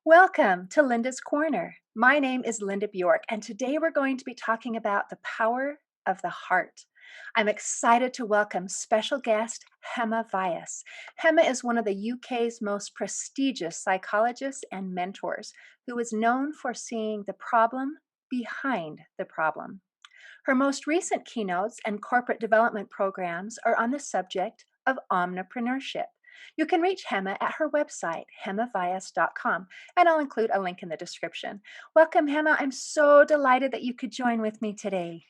Welcome to Linda's Corner. My name is Linda Bjork, and today we're going to be talking about the power of the heart. I'm excited to welcome special guest Hema Vyas. Hema is one of the UK's most prestigious psychologists and mentors who is known for seeing the problem behind the problem. Her most recent keynotes and corporate development programs are on the subject of omnipreneurship. You can reach Hema at her website, hemavyas.com, and I'll include a link in the description. Welcome, Hema. I'm so delighted that you could join with me today.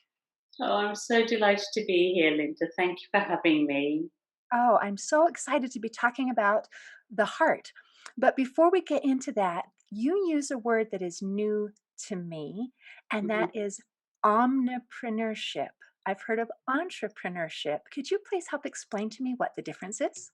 Oh, I'm so delighted to be here, Linda. Thank you for having me. Oh, I'm so excited to be talking about the heart. But before we get into that, you use a word that is new to me, and Mhm. that is omnipreneurship. I've heard of entrepreneurship. Could you please help explain to me what the difference is?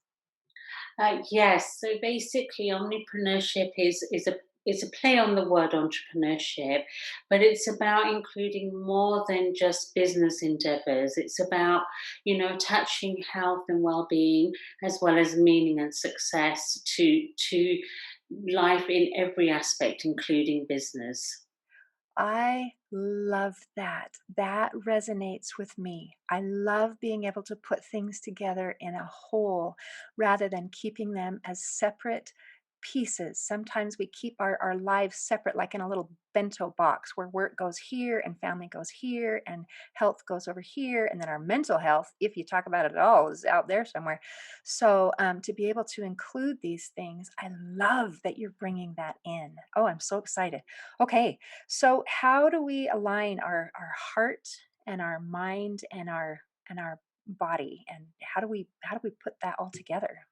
Yes, so basically, omnipreneurship is a play on the word entrepreneurship, but it's about including more than just business endeavors. It's about attaching health and well-being as well as meaning and success to life in every aspect, including business. I love that. That resonates with me. I love being able to put things together in a whole rather than keeping them as separate pieces. Sometimes we keep our lives separate, like in a little bento box where work goes here and family goes here and health goes over here. And then our mental health, if you talk about it at all, is out there somewhere. So to be able to include these things, I love that you're bringing that in. Oh, I'm so excited. Okay, so how do we align our heart and our mind and our body, and how do we put that all together?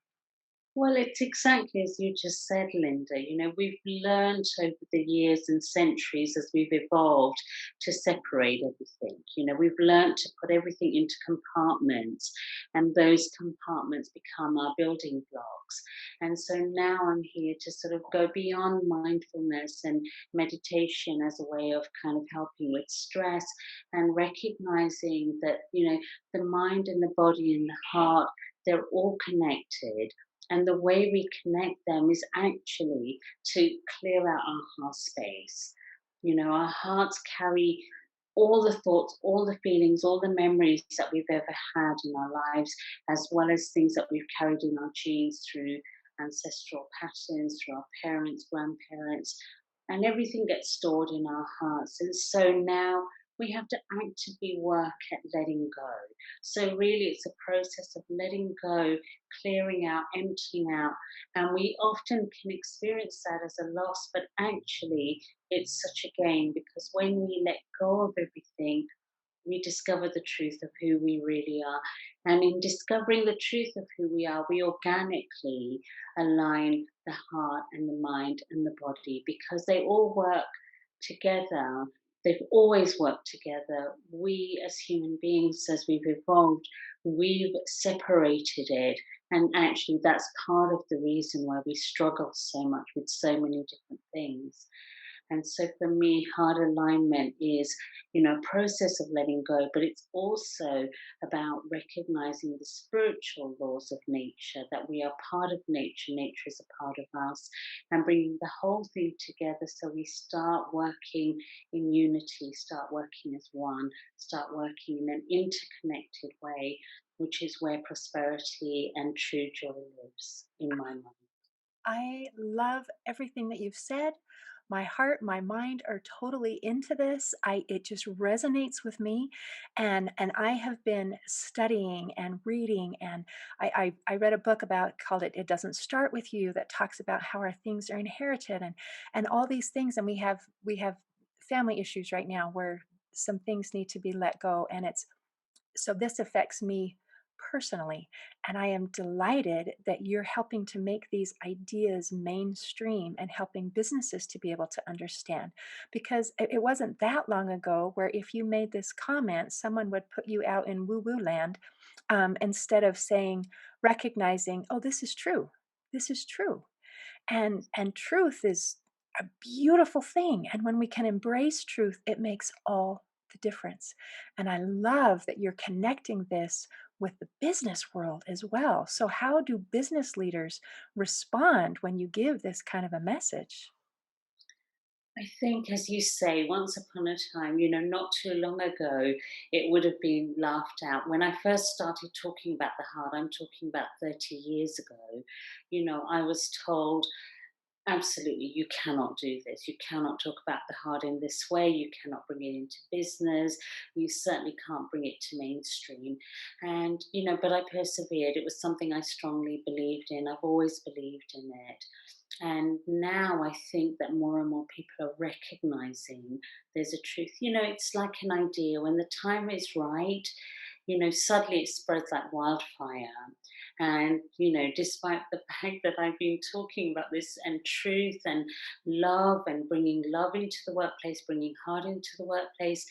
Well, it's exactly as you just said, Linda. We've learned over the years and centuries as we've evolved to separate everything. We've learned to put everything into compartments, and those compartments become our building blocks. And so now I'm here to sort of go beyond mindfulness and meditation as a way of kind of helping with stress and recognizing that, the mind and the body and the heart, they're all connected, and the way we connect them is actually to clear out our heart space. Our hearts carry all the thoughts, all the feelings, all the memories that we've ever had in our lives, as well as things that we've carried in our genes through ancestral patterns, through our parents, grandparents, and everything gets stored in our hearts. And so now we have to actively work at letting go. So, really, it's a process of letting go, clearing out, emptying out. And we often can experience that as a loss, but actually, it's such a gain because when we let go of everything, we discover the truth of who we really are. And in discovering the truth of who we are, we organically align the heart and the mind and the body because they all work together. They've always worked together. We, as human beings, as we've evolved, we've separated it. And actually, that's part of the reason why we struggle so much with so many different things. And so for me, heart alignment is, a process of letting go, but it's also about recognizing the spiritual laws of nature, that we are part of nature, nature is a part of us, and bringing the whole thing together so we start working in unity, start working as one, start working in an interconnected way, which is where prosperity and true joy lives in my mind. I love everything that you've said. My heart, my mind are totally into this. It just resonates with me, and I have been studying and reading, and I read a book about called it Doesn't Start With You, that talks about how our things are inherited and all these things, and we have family issues right now where some things need to be let go, and it's so this affects me personally. And I am delighted that you're helping to make these ideas mainstream and helping businesses to be able to understand. Because it wasn't that long ago where if you made this comment, someone would put you out in woo woo land instead of saying, recognizing, oh, this is true. This is true. And truth is a beautiful thing, and when we can embrace truth, it makes all the difference. And I love that you're connecting this with the business world as well. So how do business leaders respond when you give this kind of a message? I think, as you say, once upon a time, not too long ago, it would have been laughed at. When I first started talking about the heart, I'm talking about 30 years ago, I was told, absolutely, you cannot do this. You cannot talk about the heart in this way. You cannot bring it into business. You certainly can't bring it to mainstream. And, but I persevered. It was something I strongly believed in. I've always believed in it. And now I think that more and more people are recognizing there's a truth. It's like an idea. When the time is right, suddenly it spreads like wildfire. And, despite the fact that I've been talking about this and truth and love and bringing love into the workplace, bringing heart into the workplace,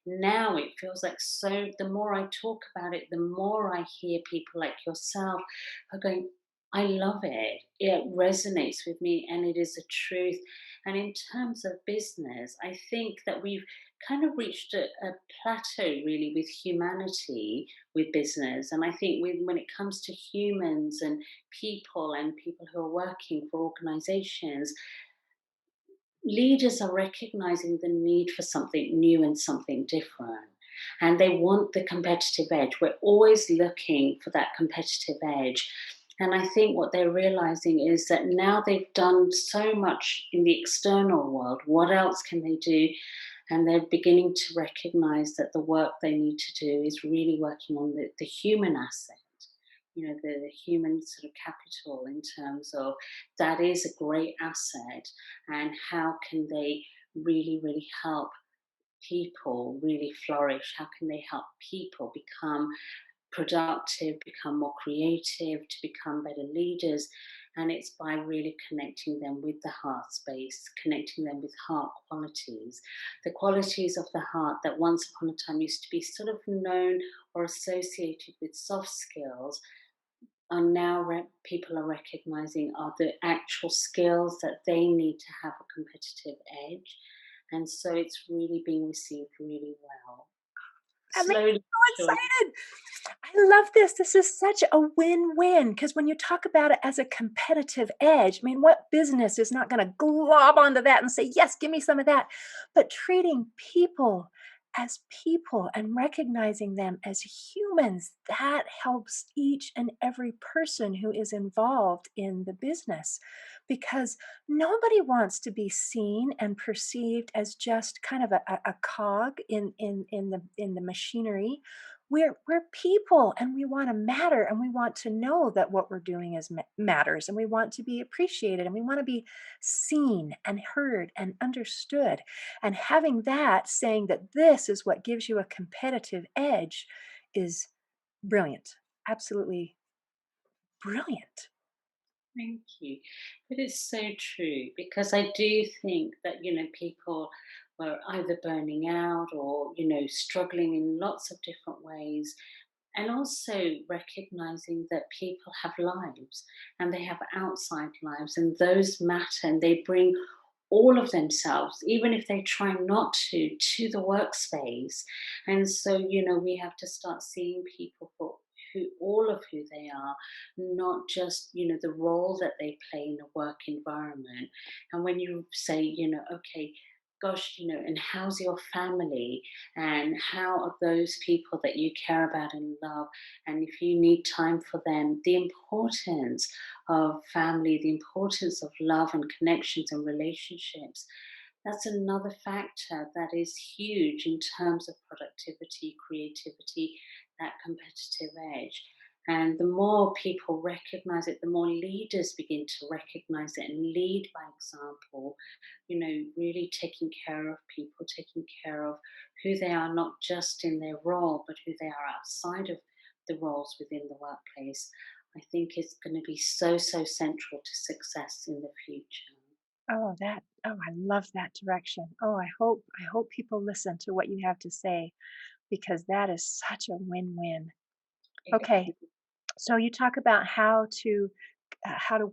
now it feels like, so the more I talk about it, the more I hear people like yourself are going, I love it. It resonates with me and it is a truth. And in terms of business, I think that we've kind of reached a plateau really with humanity with business. And I think when it comes to humans and people who are working for organizations, leaders are recognizing the need for something new and something different. And they want the competitive edge. We're always looking for that competitive edge. And I think what they're realizing is that now they've done so much in the external world, what else can they do? And they're beginning to recognize that the work they need to do is really working on the human asset, the human sort of capital, in terms of that is a great asset, and how can they really, really help people really flourish? How can they help people become productive, become more creative, to become better leaders? And it's by really connecting them with the heart space, connecting them with heart qualities, the qualities of the heart that once upon a time used to be sort of known or associated with soft skills, are now people are recognizing are the actual skills that they need to have a competitive edge. And so it's really being received really well. That makes Slowly, me so surely. excited. I love this. This is such a win-win because when you talk about it as a competitive edge, I mean, what business is not going to glob onto that and say, yes, give me some of that? But treating people as people and recognizing them as humans, that helps each and every person who is involved in the business because nobody wants to be seen and perceived as just kind of a cog in the machinery. We're people and we want to matter and we want to know that what we're doing is matters and we want to be appreciated and we want to be seen and heard and understood. And having that saying that this is what gives you a competitive edge is brilliant. Absolutely brilliant. Thank you. But it's so true, because I do think that, people were either burning out or, struggling in lots of different ways. And also recognizing that people have lives and they have outside lives, and those matter, and they bring all of themselves, even if they try not to the workspace. And so, we have to start seeing people for all of who they are, not just, the role that they play in a work environment. And when you say, okay, gosh, and how's your family? And how are those people that you care about and love? And if you need time for them, the importance of family, the importance of love and connections and relationships. That's another factor that is huge in terms of productivity, creativity, that competitive edge. And the more people recognize it, the more leaders begin to recognize it and lead by example, really taking care of people, taking care of who they are, not just in their role, but who they are outside of the roles within the workplace. I think is going to be so, so central to success in the future. Oh, I love that direction. Oh, I hope people listen to what you have to say because that is such a win-win. Okay, so you talk about how to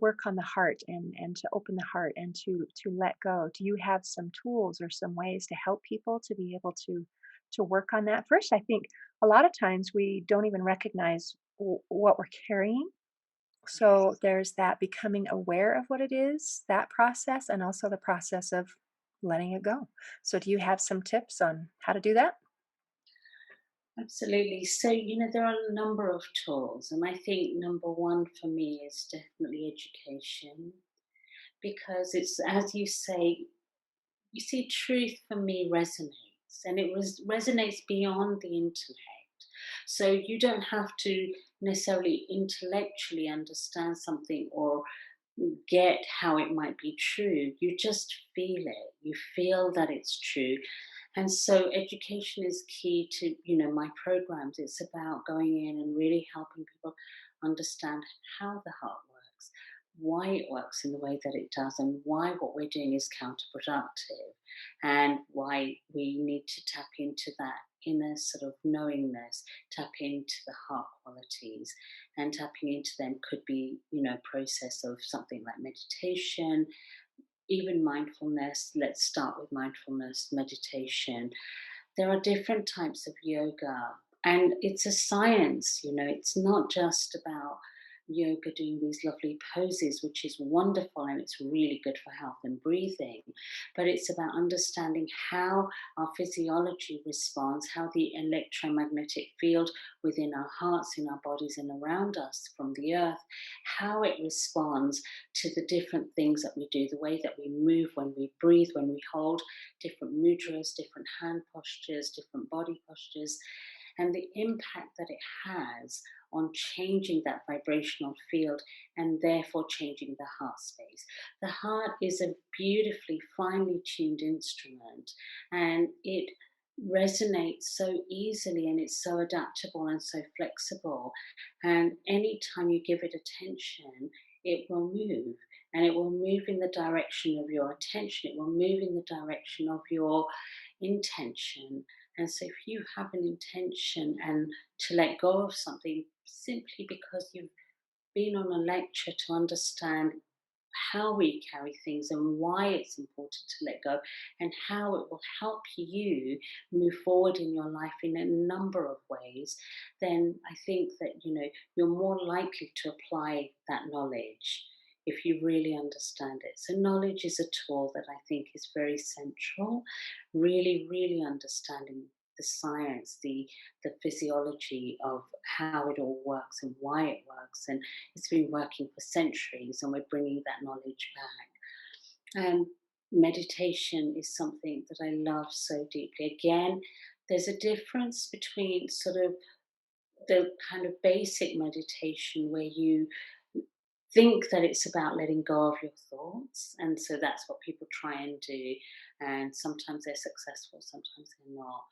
work on the heart and to open the heart and to let go. Do you have some tools or some ways to help people to be able to work on that? First, I think a lot of times we don't even recognize what we're carrying. So Yes. there's that becoming aware of what it is, that process, and also the process of letting it go. So, do you have some tips on how to do that? Absolutely. So, there are a number of tools, and I think number one for me is definitely education, because it's, as you say, you see, truth for me resonates, and resonates beyond the intellect. So you don't have to necessarily intellectually understand something or get how it might be true. You just feel it. You feel that it's true. And so education is key to, my programs. It's about going in and really helping people understand how the heart works, why it works in the way that it does, and why what we're doing is counterproductive, and why we need to tap into that inner sort of knowingness, tap into the heart qualities. And tapping into them could be, process of something like meditation, even mindfulness. Let's start with mindfulness, meditation. There are different types of yoga, and it's a science. It's not just about yoga doing these lovely poses, which is wonderful and it's really good for health and breathing, but it's about understanding how our physiology responds, how the electromagnetic field within our hearts, in our bodies, and around us from the earth, how it responds to the different things that we do, the way that we move when we breathe, when we hold, different mudras, different hand postures, different body postures, and the impact that it has on changing that vibrational field and therefore changing the heart space. The heart is a beautifully finely tuned instrument, and it resonates so easily, and it's so adaptable and so flexible. And anytime you give it attention, it will move, and it will move in the direction of your attention. It will move in the direction of your intention. And so, if you have an intention and to let go of something simply because you've been on a lecture to understand how we carry things and why it's important to let go, and how it will help you move forward in your life in a number of ways, then I think that you're more likely to apply that knowledge if you really understand it. So knowledge is a tool that I think is very central. Really, really understanding the science, the physiology of how it all works and why it works, and it's been working for centuries, and we're bringing that knowledge back. And meditation is something that I love so deeply. Again, there's a difference between sort of the kind of basic meditation where you think that it's about letting go of your thoughts. And so that's what people try and do. And sometimes they're successful, sometimes they're not.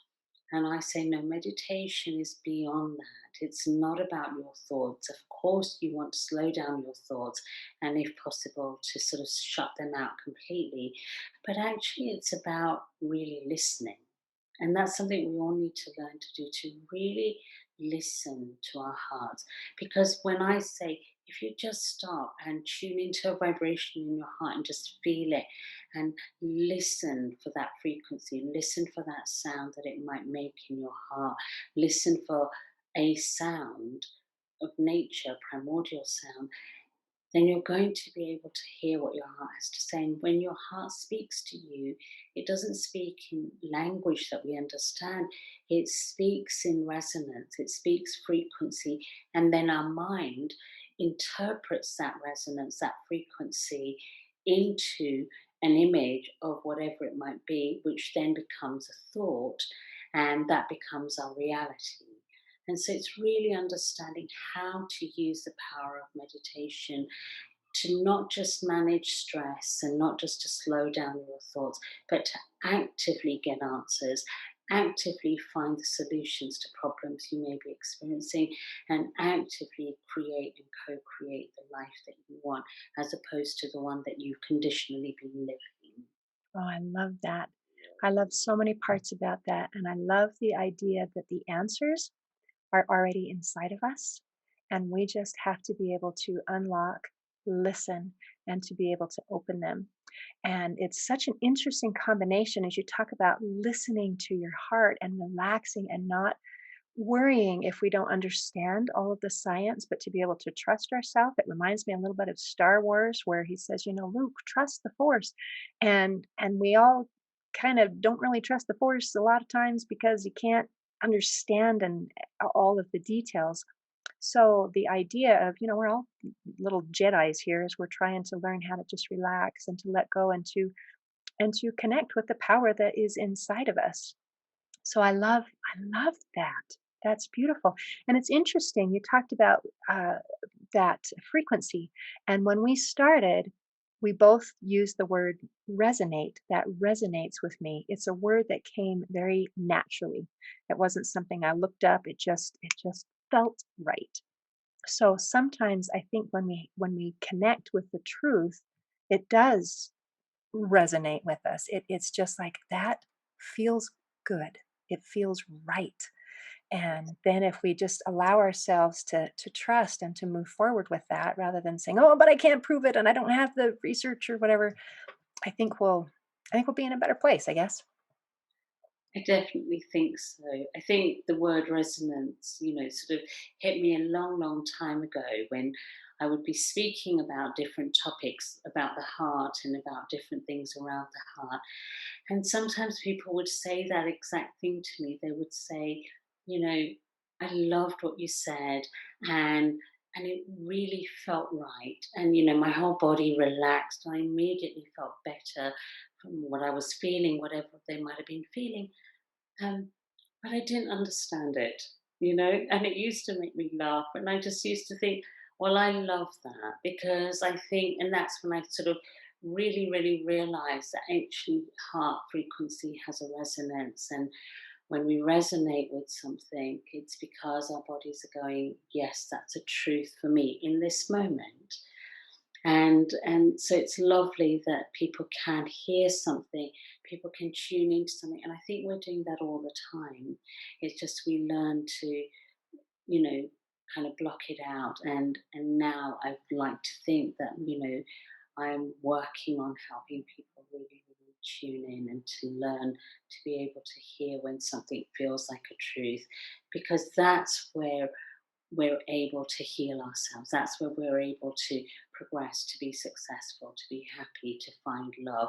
And I say, no, meditation is beyond that. It's not about your thoughts. Of course, you want to slow down your thoughts and, if possible, to sort of shut them out completely. But actually, it's about really listening. And that's something we all need to learn to do, to really listen to our hearts. Because when I say, if you just stop and tune into a vibration in your heart and just feel it and listen for that frequency, listen for that sound that it might make in your heart, listen for a sound of nature, primordial sound, then you're going to be able to hear what your heart has to say. And when your heart speaks to you, it doesn't speak in language that we understand, it speaks in resonance, it speaks frequency, and then our mind interprets that resonance, that frequency, into an image of whatever it might be, which then becomes a thought, and that becomes our reality. And so it's really understanding how to use the power of meditation to not just manage stress and not just to slow down your thoughts, but to actively get answers, actively find the solutions to problems you may be experiencing, and actively create and co create the life that you want, as opposed to the one that you've conditionally been living. Oh, I love that. I love so many parts about that. And I love the idea that the answers are already inside of us. And we just have to be able to unlock, listen, and to be able to open them. And it's such an interesting combination as you talk about listening to your heart and relaxing and not worrying if we don't understand all of the science, but to be able to trust ourselves. It reminds me a little bit of Star Wars, where he says, Luke, trust the Force, and we all kind of don't really trust the force a lot of times because you can't understand and all of the details. So the idea of, we're all little Jedis here as we're trying to learn how to just relax and to let go and to connect with the power that is inside of us. So I love that. That's beautiful. And it's interesting. You talked about that frequency. And when we started, we both used the word resonate. That resonates with me. It's a word that came very naturally. It wasn't something I looked up. It just felt right. So sometimes I think when we connect with the truth, it does resonate with us. It's just like that feels good. It feels right. And then if we just allow ourselves to trust and to move forward with that rather than saying, "Oh, but I can't prove it and I don't have the research or whatever," I think we'll be in a better place, I guess. I definitely think so. I think the word resonance, sort of hit me a long, long time ago when I would be speaking about different topics about the heart and about different things around the heart. And sometimes people would say that exact thing to me. They would say, you know, I loved what you said, and it really felt right. And my whole body relaxed. I immediately felt better from what I was feeling, whatever they might have been feeling. Um, but I didn't understand it, and it used to make me laugh. And I just used to think, well, I love that because I think, and that's when I sort of really, really realized that actually heart frequency has a resonance. And when we resonate with something, it's because our bodies are going, yes, that's a truth for me in this moment. And so it's lovely that people can hear something, people can tune into something, and I think we're doing that all the time. It's just we learn to, kind of block it out. And now I'd like to think that, I'm working on helping people really, really tune in and to learn to be able to hear when something feels like a truth, because that's where we're able to heal ourselves. That's where we're able to progress, to be successful, to be happy, to find love.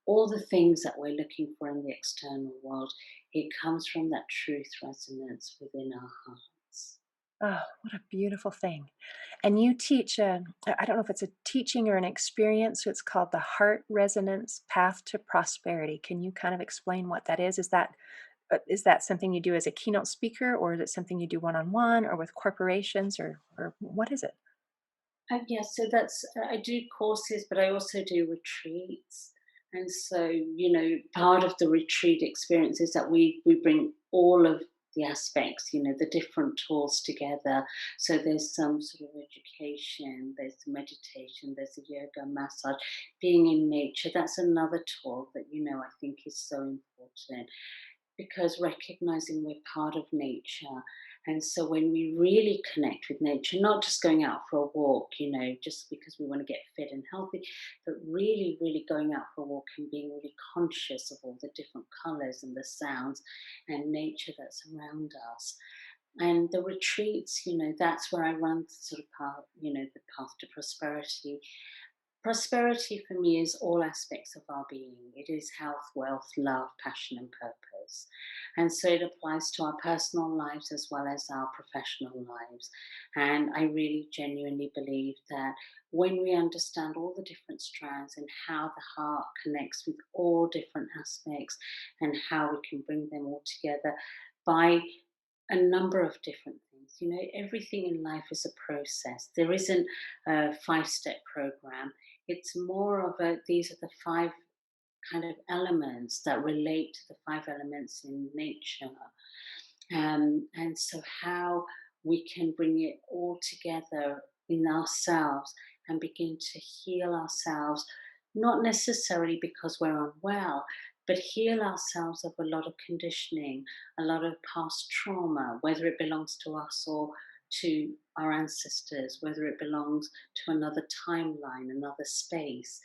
All the things that we're looking for in the external world, it comes from that truth resonance within our hearts. Oh, what a beautiful thing. And you teach, I don't know if it's a teaching or an experience, so it's called the Heart Resonance Path to Prosperity. Can you kind of explain what that is? Is that something you do as a keynote speaker, or is it something you do one-on-one or with corporations, or what is it? Yes, so that's I do courses, but I also do retreats. And so, part of the retreat experience is that we bring all of the aspects, the different tools together. So there's some sort of education, there's meditation, there's a yoga, massage, being in nature. That's another tool that, I think is so important, because recognizing we're part of nature. And so when we really connect with nature, not just going out for a walk, just because we want to get fit and healthy, but really, really going out for a walk and being really conscious of all the different colors and the sounds and nature that's around us. And the retreats, that's where I run sort of path, the path to prosperity. Prosperity for me is all aspects of our being. It is health, wealth, love, passion, and purpose. And so it applies to our personal lives as well as our professional lives. And I really genuinely believe that when we understand all the different strands and how the heart connects with all different aspects and how we can bring them all together by a number of different things. Everything in life is a process. There isn't a five-step program. It's more of these are the five kind of elements that relate to the five elements in nature. And so, how we can bring it all together in ourselves and begin to heal ourselves, not necessarily because we're unwell, but heal ourselves of a lot of conditioning, a lot of past trauma, whether it belongs to us or to our ancestors, whether it belongs to another timeline, another space.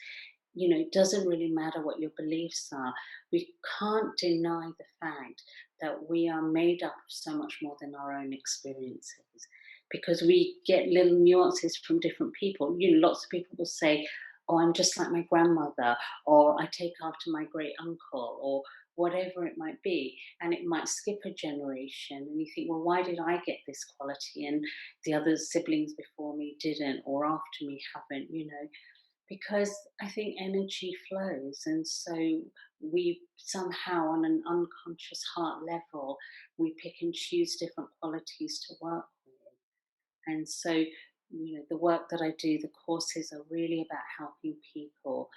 It doesn't really matter what your beliefs are. We can't deny the fact that we are made up of so much more than our own experiences, because we get little nuances from different people. Lots of people will say, or I'm just like my grandmother, or I take after my great uncle, or whatever it might be. And it might skip a generation, and you think, well, why did I get this quality and the other siblings before me didn't, or after me haven't, because I think energy flows. And so we somehow, on an unconscious heart level, we pick and choose different qualities to work with. And so, the work that I do, the courses are really about helping people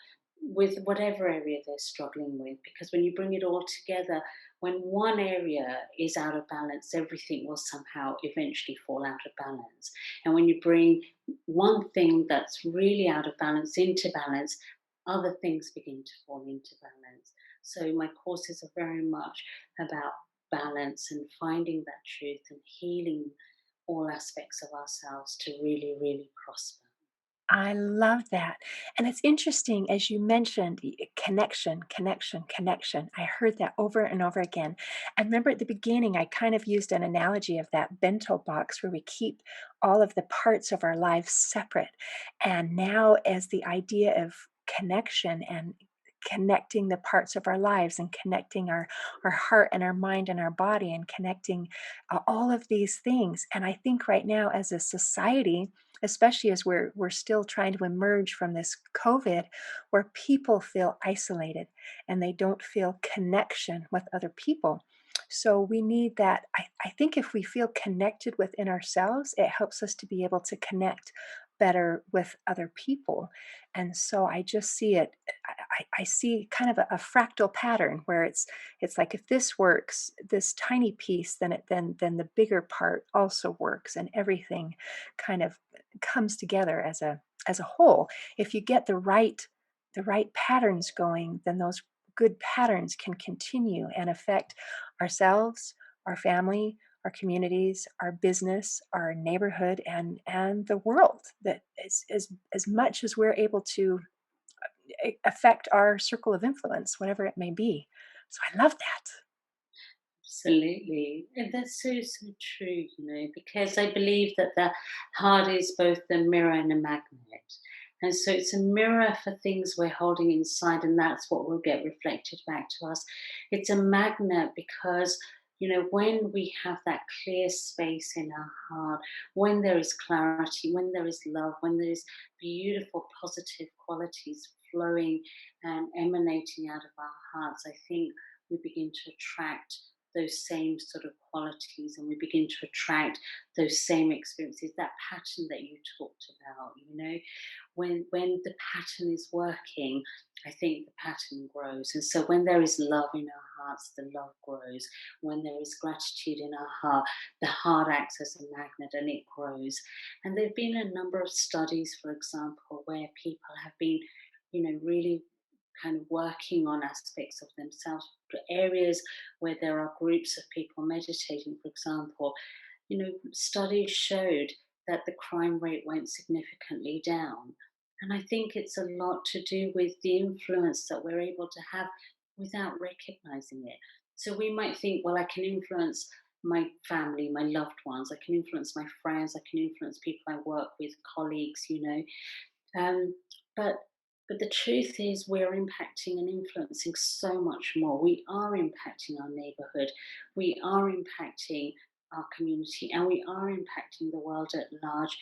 with whatever area they're struggling with. Because when you bring it all together, when one area is out of balance, everything will somehow eventually fall out of balance. And when you bring one thing that's really out of balance into balance, other things begin to fall into balance. So my courses are very much about balance and finding that truth and healing all aspects of ourselves to really, really prosper. I love that. And it's interesting, as you mentioned, connection, connection, connection. I heard that over and over again. I remember at the beginning, I kind of used an analogy of that bento box where we keep all of the parts of our lives separate. And now, as the idea of connection and connecting the parts of our lives and connecting our heart and our mind and our body and connecting all of these things. And I think right now, as a society, especially as we're still trying to emerge from this COVID, where people feel isolated and they don't feel connection with other people. So we need that. I think if we feel connected within ourselves, it helps us to be able to connect better with other people. And so I just see it, I see kind of a fractal pattern where it's like if this works, this tiny piece, then the bigger part also works, and everything kind of comes together as a whole. If you get the right patterns going, then those good patterns can continue and affect ourselves, our family, our communities, our business, our neighborhood, and the world. That is as much as we're able to affect our circle of influence, whatever it may be. So I love that. Absolutely. And that's so, so true, because I believe that the heart is both a mirror and a magnet. And so it's a mirror for things we're holding inside, and that's what will get reflected back to us. It's a magnet because, when we have that clear space in our heart, when there is clarity, when there is love, when there is beautiful, positive qualities flowing and emanating out of our hearts, I think we begin to attract those same sort of qualities, and we begin to attract those same experiences, that pattern that you talked about. When the pattern is working, I think the pattern grows. And so when there is love in our hearts, the love grows. When there is gratitude in our heart, the heart acts as a magnet and it grows. And there have been a number of studies, for example, where people have been, really kind of working on aspects of themselves, areas where there are groups of people meditating, for example. Studies showed that the crime rate went significantly down. And I think it's a lot to do with the influence that we're able to have without recognizing it. So we might think, well, I can influence my family, my loved ones, I can influence my friends, I can influence people I work with, colleagues. Um, but but the truth is, we're impacting and influencing so much more. We are impacting our neighborhood, we are impacting our community, and we are impacting the world at large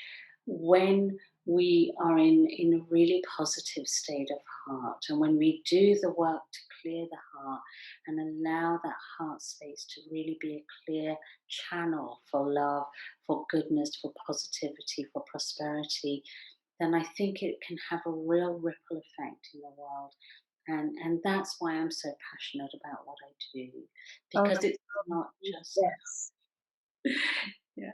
when we are in a really positive state of heart. And when we do the work to clear the heart and allow that heart space to really be a clear channel for love, for goodness, for positivity, for prosperity, then I think it can have a real ripple effect in the world. And that's why I'm so passionate about what I do, Oh, because it's not just yes. yeah,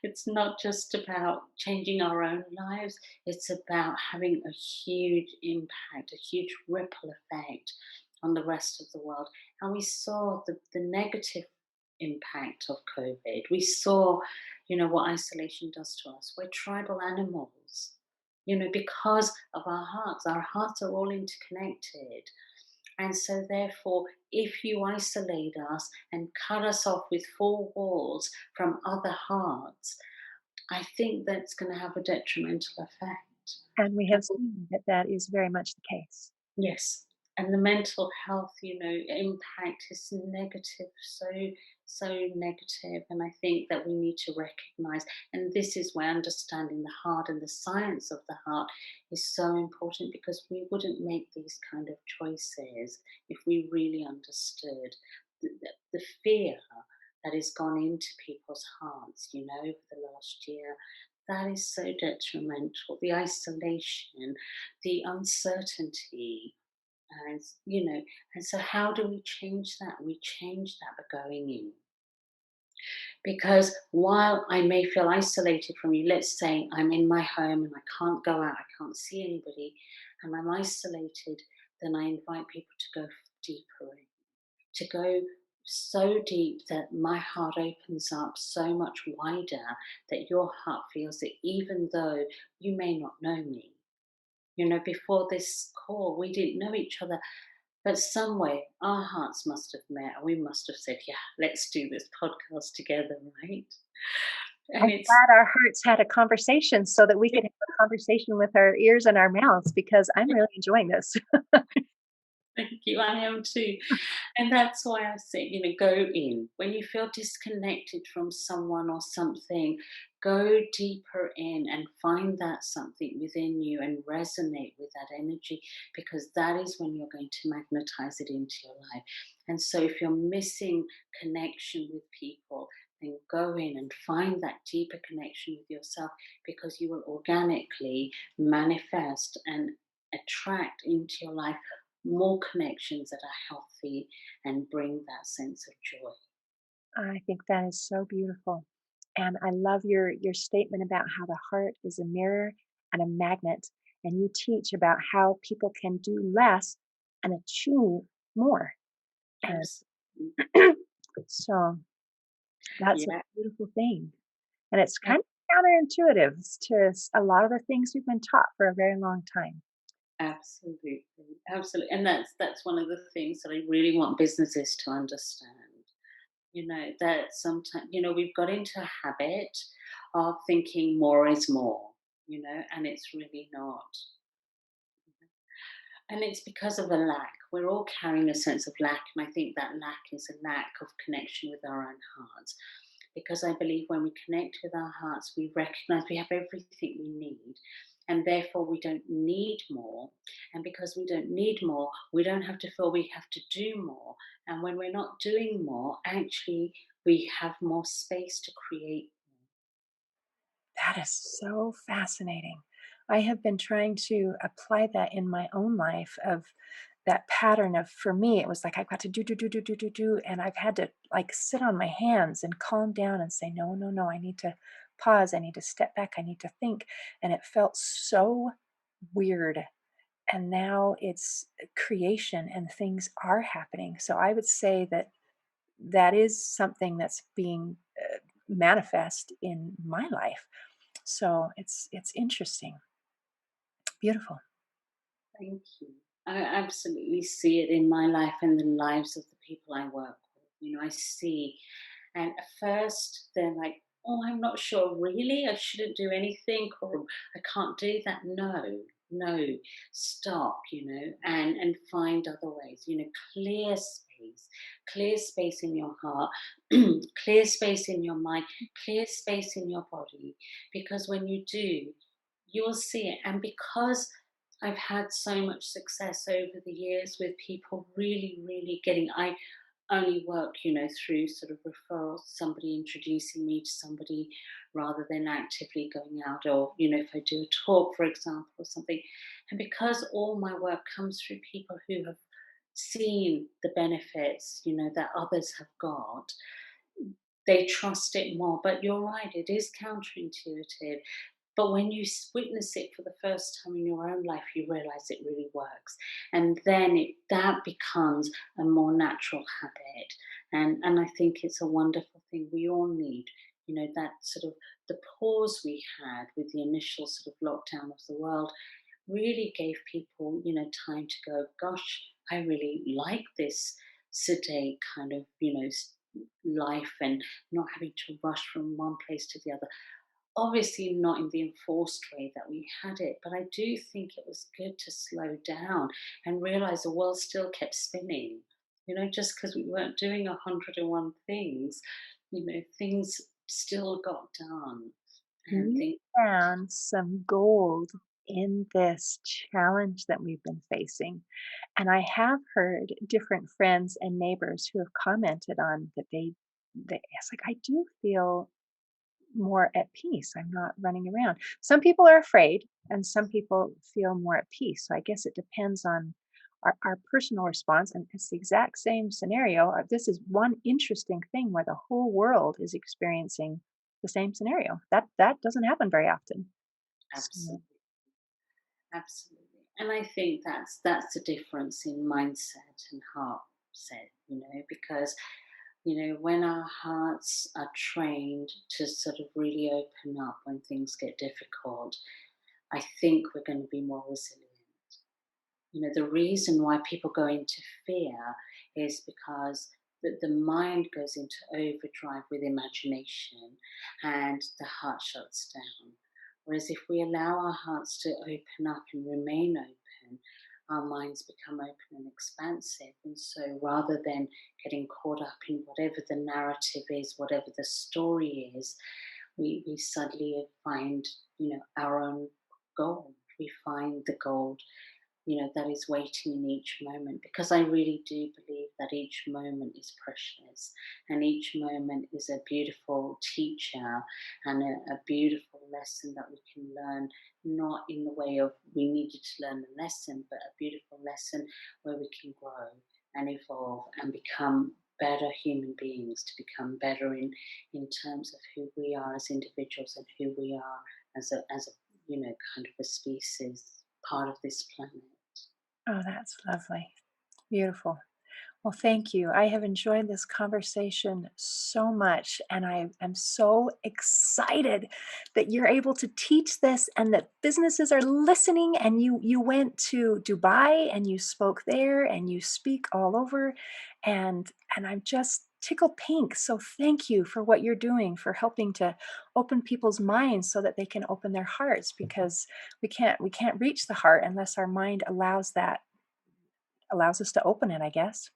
it's not just about changing our own lives, it's about having a huge impact, a huge ripple effect on the rest of the world. And we saw the negative impact of COVID. We saw, what isolation does to us. We're tribal animals, because of our hearts. Our hearts are all interconnected. And so, therefore, if you isolate us and cut us off with four walls from other hearts, I think that's going to have a detrimental effect. And we have seen that that is very much the case. Yes, and the mental health, impact is negative, so negative. And I think that we need to recognize, and this is where understanding the heart and the science of the heart is so important, because we wouldn't make these kind of choices if we really understood the fear that has gone into people's hearts, over the last year. That is so detrimental. The isolation, the uncertainty, and and so how do we change that? We change that by going in. Because while I may feel isolated from you, let's say I'm in my home and I can't go out, I can't see anybody, and I'm isolated, then I invite people to go deeper in, to go so deep that my heart opens up so much wider, that your heart feels it, even though you may not know me. Before this call, we didn't know each other, but some way our hearts must have met, and we must have said, "Yeah, let's do this podcast together," right? I'm And it's glad our hearts had a conversation so that we could have a conversation with our ears and our mouths because I'm really enjoying this. thank you, I am too. And that's why I say, go in. When you feel disconnected from someone or something, go deeper in and find that something within you and resonate with that energy, because that is when you're going to magnetize it into your life. And so if you're missing connection with people, then go in and find that deeper connection with yourself, because you will organically manifest and attract into your life more connections that are healthy and bring that sense of joy. I think that is so beautiful. And I love your statement about how the heart is a mirror and a magnet. And you teach about how people can do less and achieve more. And Absolutely. so that's a Yeah, beautiful thing. And it's ab- kind of counterintuitive to a lot of the things we've been taught for a very long time. absolutely, absolutely. And that's one of the things that I really want businesses to understand. That sometimes, we've got into a habit of thinking more is more, and it's really not. And it's because of a lack. We're all carrying a sense of lack, and I think that lack is a lack of connection with our own hearts. Because I believe when we connect with our hearts, we recognize we have everything we need, and therefore we don't need more. And because we don't need more, we don't have to feel we have to do more. And when we're not doing more, actually, we have more space to create. That is so fascinating. I have been trying to apply that in my own life of that pattern of for me, it was like I've got to do, and I've had to like sit on my hands and calm down and say, no, no, no, I need to pause, I need to step back, I need to think. And it felt so weird. And now it's creation and things are happening. So I would say that that is something that's being manifest in my life. So it's interesting. Beautiful. Thank you. I absolutely see it in my life and the lives of the people I work with. I see, and at first they're like, "Oh, I'm not sure, really. I shouldn't do anything, or I can't do that." No, no, stop. And find other ways. Clear space in your heart, clear space in your mind, clear space in your body. Because when you do, you will see it. And because I've had so much success over the years with people really, really getting. I only work, through sort of referrals, somebody introducing me to somebody rather than actively going out, or, if I do a talk, for example, or something. And because all my work comes through people who have seen the benefits, that others have got, they trust it more. But you're right, it is counterintuitive. But when you witness it for the first time in your own life, you realize it really works. And then that becomes a more natural habit. And I think it's a wonderful thing we all need. That sort of the pause we had with the initial sort of lockdown of the world really gave people, time to go, gosh, I really like this sedate kind of, life, and not having to rush from one place to the other. obviously not in the enforced way that we had it, but I do think it was good to slow down and realize the world still kept spinning. Just because we weren't doing 101 things, things still got done. And You things, found some gold in this challenge that we've been facing. And I have heard different friends and neighbors who have commented on that it's like, I do feel more at peace. I'm not running around. Some people are afraid and some people feel more at peace. So I guess it depends on our personal response. And it's the exact same scenario. This is one interesting thing where the whole world is experiencing the same scenario. That doesn't happen very often. So, absolutely, absolutely. And I think that's the difference in mindset and heart set, because when our hearts are trained to sort of really open up when things get difficult, I think we're going to be more resilient. The reason why people go into fear is because the mind goes into overdrive with imagination and the heart shuts down. Whereas if we allow our hearts to open up and remain open, our minds become open and expansive. And so rather than getting caught up in whatever the narrative is, whatever the story is, we suddenly find, our own gold. We find the gold that is waiting in each moment, because I really do believe that each moment is precious and each moment is a beautiful teacher and a beautiful lesson that we can learn, not in the way of we needed to learn the lesson, but a beautiful lesson where we can grow and evolve and become better human beings, to become better in terms of who we are as individuals and who we are as a kind of a species, part of this planet. oh, that's lovely. Beautiful. Well, thank you. I have enjoyed this conversation so much, and I am so excited that you're able to teach this and that businesses are listening. And you went to Dubai and you spoke there and you speak all over, and I'm just tickled pink. So thank you for what you're doing for helping to open people's minds so that they can open their hearts, because we can't reach the heart unless our mind allows us to open it, I guess.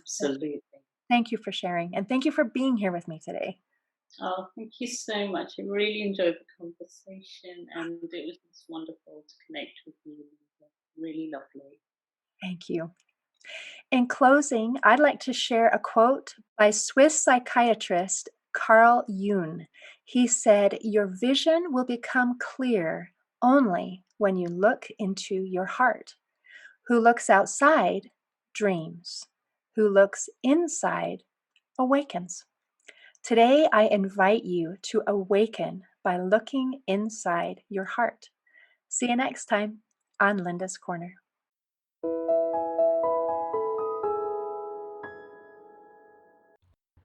So Absolutely. thank you for sharing, and thank you for being here with me today. Oh, thank you so much. I really enjoyed the conversation and it was just wonderful to connect with you. Really lovely. Thank you. In closing, I'd like to share a quote by Swiss psychiatrist Carl Jung. He said, "Your vision will become clear only when you look into your heart. Who looks outside dreams. Who looks inside awakens." Today, I invite you to awaken by looking inside your heart. See you next time on Linda's Corner.